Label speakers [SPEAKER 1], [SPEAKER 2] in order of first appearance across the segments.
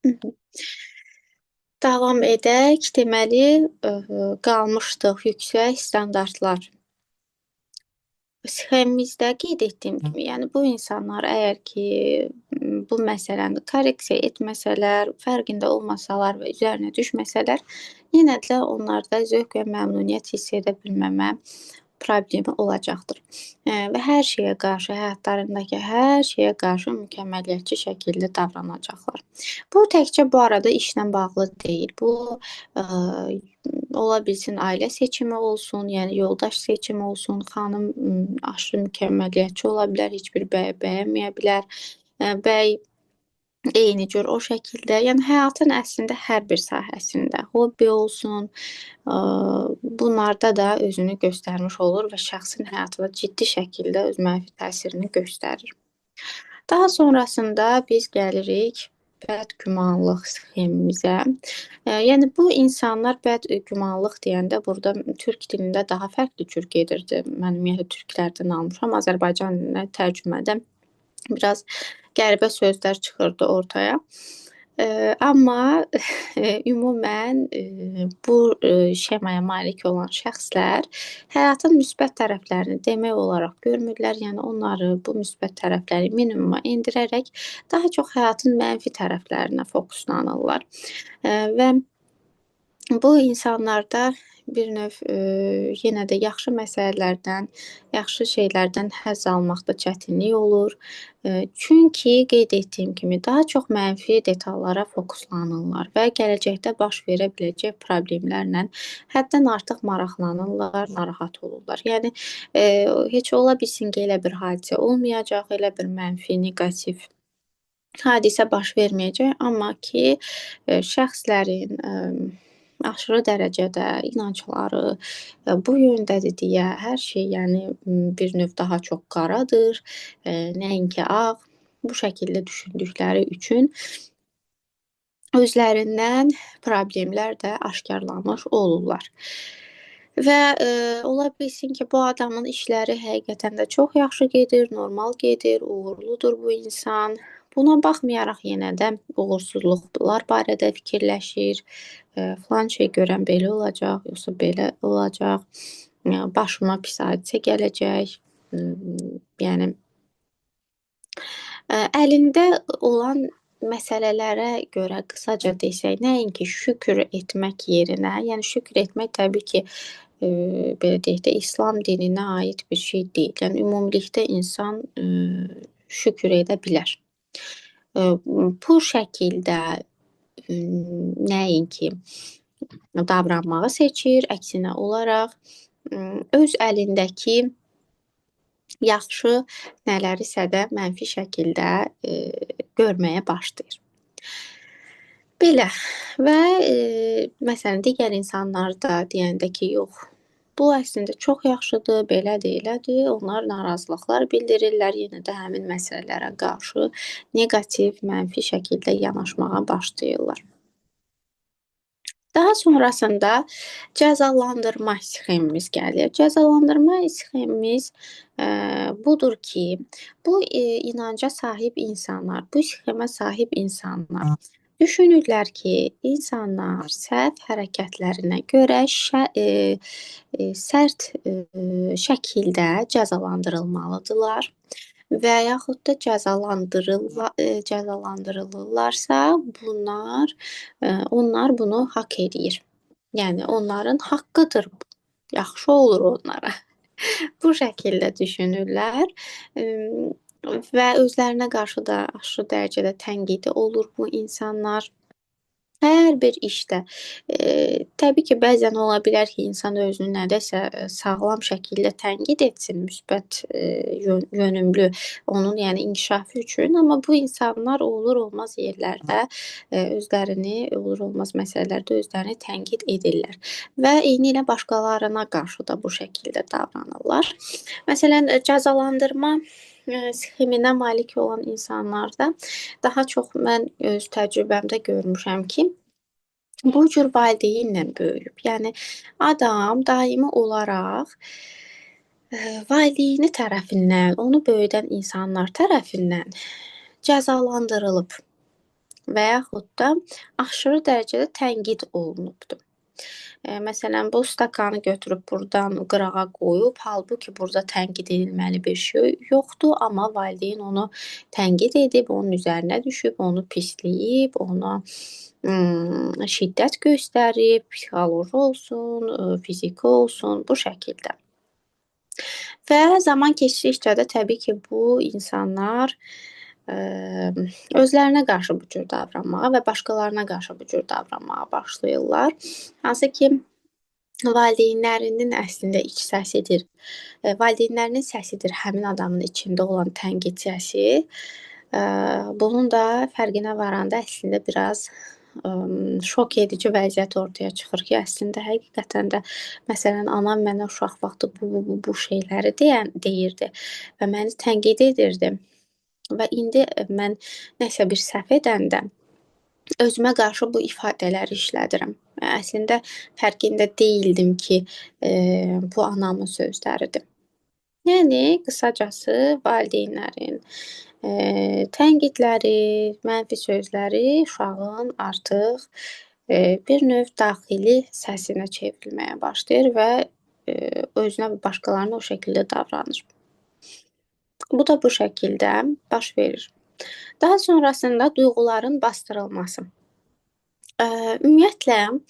[SPEAKER 1] Mhm. Davam edək. Deməli, qalmışdıq yüksək standartlar. Sxemimizdə qeyd etdiyim kimi, yəni bu insanlar əgər ki, bu məsələni korreksiya etməsələr, fərqində olmasalar və üzərinə düşməsələr, yenə də onlarda zövq və məmnuniyyət hiss edə bilməmə problemi olacaqdır. Və hər şeyə qarşı, həyatlarındakı hər şeyə qarşı mükəmməliyyətçi şəkildə davranacaqlar. Bu təkcə bu arada işlə bağlı deyil. Bu ə, ola bilsin ailə seçimi olsun, yəni yoldaş seçimi olsun. Xanım aşırı mükəmməliyyətçi ola bilər, heç bir bəy bəyənməyə bilər. Bəy eyni cür o şəkildə, yəni həyatın əslində hər bir sahəsində, hobbi olsun, bunlarda da özünü göstərmiş olur və şəxsin həyatına ciddi şəkildə öz mənfi təsirini göstərir. Daha sonrasında biz gəlirik bədgümanlıq sxemimizə. Yəni bu insanlar bədgümanlıq deyəndə burada türk dilində daha fərqli cür gedirdi. Mən ümumiyyətlə türklərdən almışam. Azərbaycan dilinə tərcümədə biraz qəribə sözlər çıxırdı ortaya. Amma ümumən bu şemaya malik olan şəxslər həyatın müsbət tərəflərini demək olaraq görmürlər. Yəni onları bu müsbət tərəfləri minimuma endirərək daha çox həyatın mənfi tərəflərinə fokuslanırlar. Və bu insanlarda bir növ yenə də yaxşı məsələlərdən, yaxşı şeylərdən həzz almaqda çətinlik olur. Çünki qeyd etdiyim kimi daha çox mənfi detallara fokuslanırlar və gələcəkdə baş verə biləcək problemlərlə həddən artıq maraqlanırlar, narahat olurlar. Yəni heç ola bilsin ki, elə bir hadisə olmayacaq, elə bir mənfi, neqativ hadisə baş verməyəcək, amma ki, şəxslərin aşırı dərəcədə inancları bu yöndədir deyə hər şey, yəni bir növ daha çox qaradır, nəinki ağ. Bu şəkildə düşündükləri üçün özlərindən problemlər də aşkarlamış olurlar. Və ola bilsin ki, bu adamın işləri həqiqətən də çox yaxşı gedir, normal gedir, uğurludur bu insan. Buna baxmayaraq yenə də uğursuzluqlar barədə fikirləşir. Filan şey görən belə olacaq, yoxsa belə olacaq. Başıma pis hadisə gələcək. Yəni əlində olan məsələlərə görə qısaca desək, nəinki şükür etmək yerinə, yəni şükür etmək təbii ki, belə deyək də, İslam dininə aid bir şey deyil. Yəni ümumilikdə insan şükür edə bilər. Bu şəkildə nəinki davranmağı seçir, əksinə olaraq öz əlindəki yaxşı nələrisə də mənfi şəkildə görməyə başlayır. Belə və məsələn digər insanlar da deyəndə ki, yox, bu əslində çox yaxşıdır, belədir, elədir. Onlar narazılıqlar bildirirlər, yenə də həmin məsələlərə qarşı neqativ, mənfi şəkildə yanaşmağa başlayırlar. Daha sonrasında cəzalandırma sxemimiz gəlir. Cəzalandırma sxemimiz budur ki, bu inanca sahib insanlar, bu sxemə sahib insanlar düşünürlər ki, insanlar səhv hərəkətlərinə görə sərt şəkildə cəzalandırılmalıdırlar və yaxud da cəzalandırılırlarsa, onlar bunu haqq eləyir. Yəni onların haqqıdır bu. Yaxşı olur onlara. Bu şəkildə düşünürlər və özlərinə qarşı da aşırı dərəcədə tənqidi olur bu insanlar. Hər bir işdə təbii ki, bəzən ola bilər ki, insan özünü nədəsə sağlam şəkildə tənqid etsin, müsbət yönümlü, onun yəni inkişafı üçün, amma bu insanlar olur-olmaz yerlərdə özlərini, olur-olmaz məsələlərdə özlərini tənqid edirlər və eynilə başqalarına qarşı da bu şəkildə davranırlar. Məsələn, cəzalandırma sxeminə malik olan insanlarda daha çox mən öz təcrübəmdə görmüşəm ki, bu cür valideynlə böyüyüb. Yəni adam daimi olaraq valideyni tərəfindən, onu böyüdən insanlar tərəfindən cəzalandırılıb. və yaxud da aşırı dərəcədə tənqid olunubdur. Məsələn, bu stakanı götürüb burdan qırağa qoyub, halbuki burada tənqid edilməli bir şey yoxdur, amma valideyn onu tənqid edib, onun üzərinə düşüb, onu pisləyib, ona şiddət göstərib, psixoloji olsun, fiziki olsun, bu şəkildə. Və zaman keçdikcə də təbii ki, bu insanlar özlərinə qarşı bu cür davranmağa və başqalarına qarşı bu cür davranmağa başlayırlar. Hansı ki, valideynlərinin əslində iç səsidir. Valideynlərinin səsidir həmin adamın içində olan tənqid səsi. Bunun da fərqinə varanda əslində biraz şok edici vəziyyət ortaya çıxır ki, əslində həqiqətən də məsələn anam mənə uşaq vaxtı bu şeyləri deyirdi və məni tənqid edirdi. Və indi mən nəsə bir səhv edəndə özümə qarşı bu ifadələri işlədirəm. Əslində fərqində deyildim ki, bu anamın sözləridir. Yəni qısacası valideynlərin tənqidləri, mənfi sözləri uşağın artıq bir növ daxili səsinə çevrilməyə başlayır və özünə və başqalarına o şəkildə davranır. Bu da bu şəkildə baş verir. Daha sonrasında duyğuların bastırılması. Ümumiyyətlə,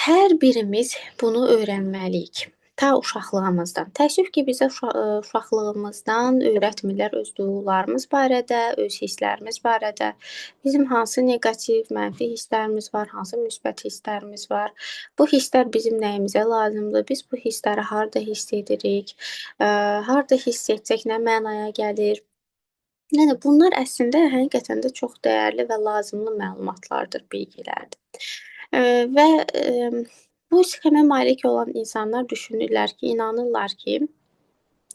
[SPEAKER 1] hər birimiz bunu öyrənməliyik. Ta uşaqlığımızdan. Təəssüf ki, bizə uşaqlığımızdan öyrətmirlər öz duyğularımız barədə, öz hisslərimiz barədə. Bizim hansı neqativ, mənfi hisslərimiz var, hansı müsbət hisslərimiz var. Bu hisslər bizim nəyimizə lazımdır? Biz bu hissləri harda hiss edirik? Harda hiss etsək nə mənaya gəlir? Yəni bunlar əslində həqiqətən də çox dəyərli və lazımlı məlumatlardır, bilgilərdir. Və bu sxemə malik olan insanlar düşünürlər ki, inanırlar ki,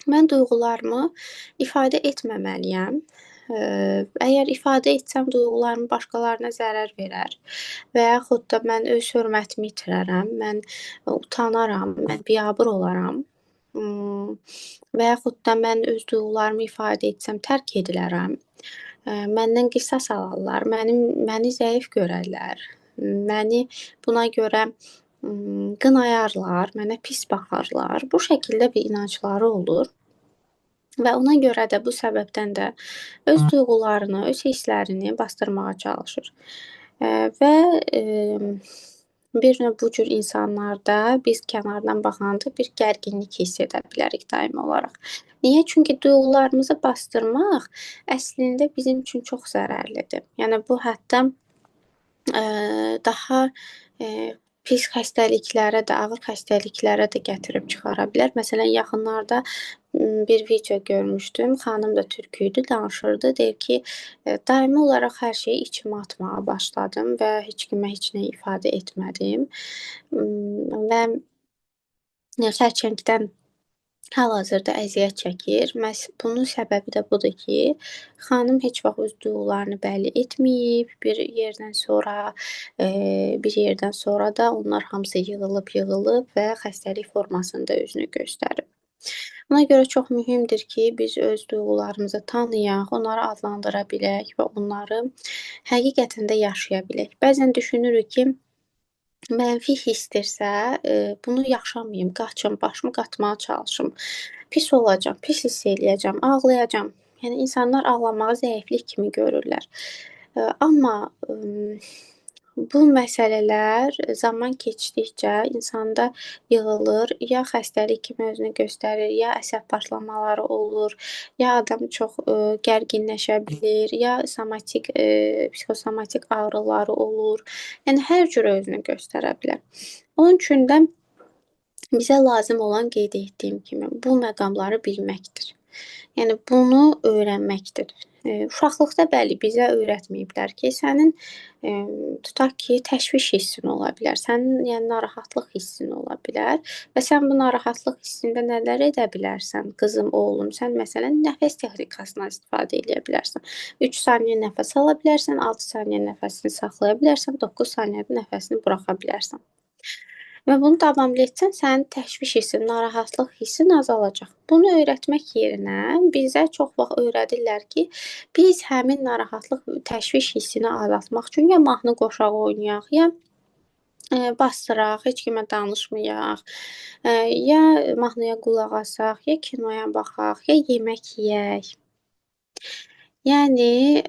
[SPEAKER 1] mən duyğularımı ifadə etməməliyəm. Əgər ifadə etsəm duyğularımı başqalarına zərər verər və yaxud da mən öz hörmətimi itirərəm, mən utanaram, mən biabır olaram. Və yaxud da mən öz duyğularımı ifadə etsəm tərk edilərəm. Məndən qisas alarlar, məni zəif görərlər, məni buna görə qınayarlar, mənə pis baxarlar. Bu şəkildə bir inancları olur. Və ona görə də bu səbəbdən də öz duyğularını, öz hisslərini bastırmağa çalışır. Və bir növ bu cür insanlarda biz kənardan baxanda bir gərginlik hiss edə bilərik daimi olaraq. Niyə? Çünki duyğularımızı bastırmaq əslində bizim üçün çox zərərlidir. Yəni bu hətta daha pis xəstəliklərə də, ağır xəstəliklərə də gətirib çıxara bilər. Məsələn, yaxınlarda bir video görmüşdüm. Xanım da türk idi, danışırdı. Deyir ki, daimi olaraq hər şeyi içimə atmağa başladım və heç kimə heç nə ifadə etmədim. Və xərçəngdən hal-hazırda əziyyət çəkir. Məhz bunun səbəbi də budur ki, xanım heç vaxt öz duyğularını bəlli etməyib. Bir yerdən sonra da onlar hamısı yığılıb və xəstəlik formasında özünü göstərib. Ona görə çox mühümdür ki, biz öz duyğularımızı tanıyaq, onları adlandıra bilək və onları həqiqətən də yaşaya bilək. Bəzən düşünürük ki, mənfi hissdirsə, bunu yaşamayım, qaçım, başımı qatmağa çalışım, pis olacam, pis hiss eləyəcəm, ağlayacam. Yəni, insanlar ağlamağı zəiflik kimi görürlər. Amma bu məsələlər zaman keçdikcə insanda yığılır, ya xəstəlik kimi özünü göstərir, ya əsəb partlamaları olur, ya adam çox gərginləşə bilir, ya psixosomatik ağrıları olur. Yəni hər cür özünü göstərə bilər. Onun üçün də bizə lazım olan qeyd etdiyim kimi bu məqamları bilməkdir. Yəni bunu öyrənməkdir. Uşaqlıqda bəli bizə öyrətməyiblər ki, sənin tutaq ki, təşviş hissin ola bilər, sənin yəni narahatlıq hissin ola bilər və sən bu narahatlıq hissində nələr edə bilərsən, qızım, oğlum, sən məsələn nəfəs texnikasından istifadə edə bilərsən. 3 saniyə nəfəs ala bilərsən, 6 saniyə nəfəsini saxlaya bilərsən, 9 saniyədə nəfəsini buraxa bilərsən. və bunu davamlı etsən, sənin təşviş hissin, narahatlıq hissin azalacaq. Bunu öyrətmək yerinə bizə çox vaxt öyrədirlər ki, biz həmin narahatlıq, təşviş hissini azaltmaq üçün ya mahnı qoşaq oynayaq, ya basdıraq, heç kimə danışmayaq, ya mahnıya qulaq asaq, ya kinoya baxaq, ya yemək yeyək. Yəni,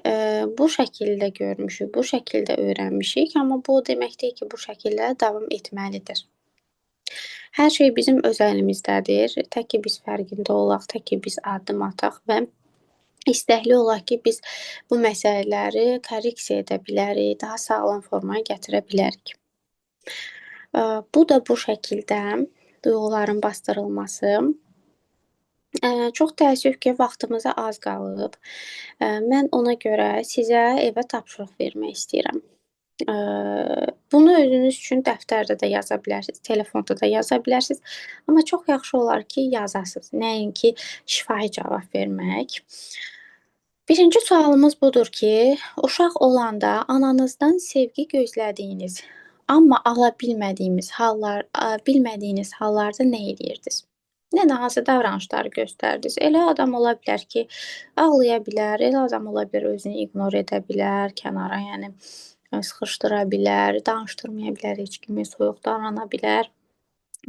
[SPEAKER 1] bu şəkildə görmüşük, bu şəkildə öyrənmişik, amma bu o demək deyil ki, bu şəkildə davam etməlidir. Hər şey bizim öz əlimizdədir. Tək ki biz fərqində olaq, tək ki biz addım ataq və istəkli olaq ki, biz bu məsələləri korreksiya edə bilərik, daha sağlam formaya gətirə bilərik. Bu da bu şəkildə duyğuların basdırılması. Çox təəssüf ki, vaxtımıza az qalıb. Mən ona görə sizə evə tapşırıq vermək istəyirəm. Bunu özünüz üçün dəftərdə də yaza bilərsiniz, telefonda da yaza bilərsiniz. Amma çox yaxşı olar ki, yazasınız. Nəinki şifahi cavab vermək. Birinci sualımız budur ki, uşaq olanda ananızdan sevgi gözlədiyiniz, amma ala bilmədiyiniz hallarda nə edirdiniz? Yəni, hansı davranışları göstərdiniz? Elə adam ola bilər ki, ağlaya bilər, elə adam ola bilər, özünü ignor edə bilər, kənara, yəni sıxışdıra bilər, danışdırmaya bilər heç kimi, soyuq davrana bilər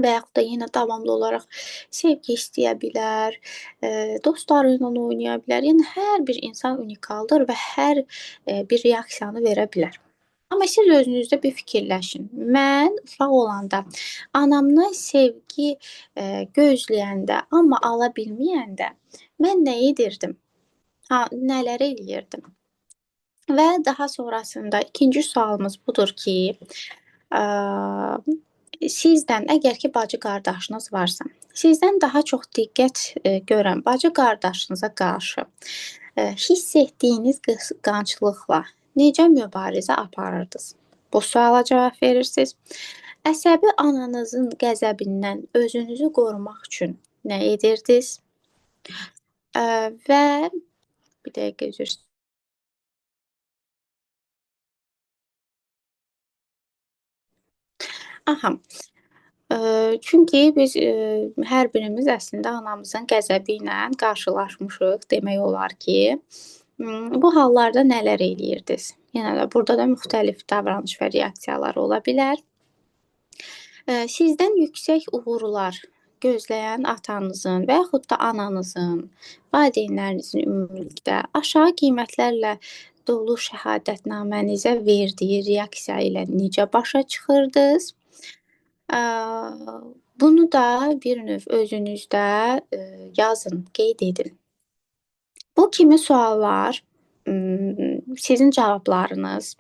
[SPEAKER 1] və yaxud da yenə davamlı olaraq sevgi istəyə bilər, dostları ilə oynaya bilər. Yəni, hər bir insan unikaldır və hər bir reaksiyanı verə bilər. Amma siz özünüzdə bir fikirləşin. Mən uşaq olanda anamdan sevgi gözləyəndə, amma ala bilməyəndə mən nə edirdim? Nələr eləyirdim? Və daha sonrasında ikinci sualımız budur ki, sizdən, əgər ki, bacı-qardaşınız varsa, sizdən daha çox diqqət görən bacı-qardaşınıza qarşı hiss etdiyiniz qısqanclıqla necə mübarizə aparırdınız? Bu suala cavab verirsiniz. Əsəbi ananızın qəzəbindən özünüzü qorumaq üçün nə edirdiniz? Və bir dəqiqə üzr istəyirəm. Aha. Çünki biz hər birimiz əslində anamızın qəzəbi ilə qarşılaşmışıq demək olar ki. Bu hallarda nələr eləyirdiniz? Yenə də burada da müxtəlif davranış və reaksiyalar ola bilər. Sizdən yüksək uğurlar gözləyən atanızın və yaxud da ananızın, valideynlərinizin ümumilikdə aşağı qiymətlərlə dolu şəhadətnamənizə verdiyi reaksiya ilə necə başa çıxırdınız? Bunu da bir növ özünüzdə yazın, qeyd edin. Bu kimi suallar sizin cavablarınız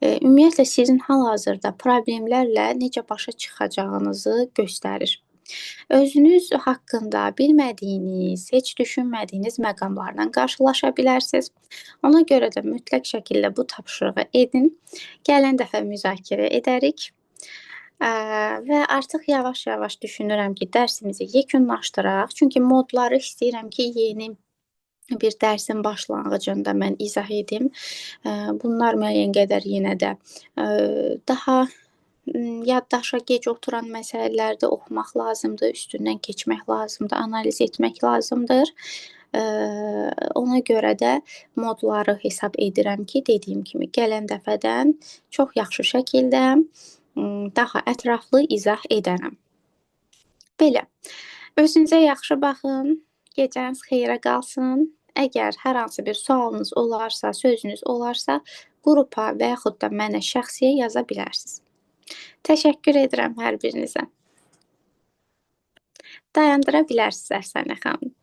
[SPEAKER 1] ümumiyyətlə sizin hal-hazırda problemlərlə necə başa çıxacağınızı göstərir. Özünüz haqqında bilmədiyiniz, heç düşünmədiyiniz məqamlarla qarşılaşa bilərsiniz. Ona görə də mütləq şəkildə bu tapşırığı edin. Gələn dəfə müzakirə edərik. Və artıq yavaş-yavaş düşünürəm ki, dərsimizi yekunlaşdıraq. Çünki modları istəyirəm ki, yeni bir dərsin başlanğıcında mən izah edim. Bunlar müəyyən qədər yenə də daha yaddaşa gec oturan məsələlərdə oxumaq lazımdır, üstündən keçmək lazımdır, analiz etmək lazımdır. Ona görə də modları hesab edirəm ki, dediyim kimi gələn dəfədən çox yaxşı şəkildə daha ətraflı izah edərəm. Belə. Özünüzə yaxşı baxın. Gecəniz xeyrə qalsın. Əgər hər hansı bir sualınız olarsa, sözünüz olarsa, qrupa və yaxud da mənə şəxsiyə yaza bilərsiniz. Təşəkkür edirəm hər birinizə. Dayandıra bilərsiniz Əfsanə xanım.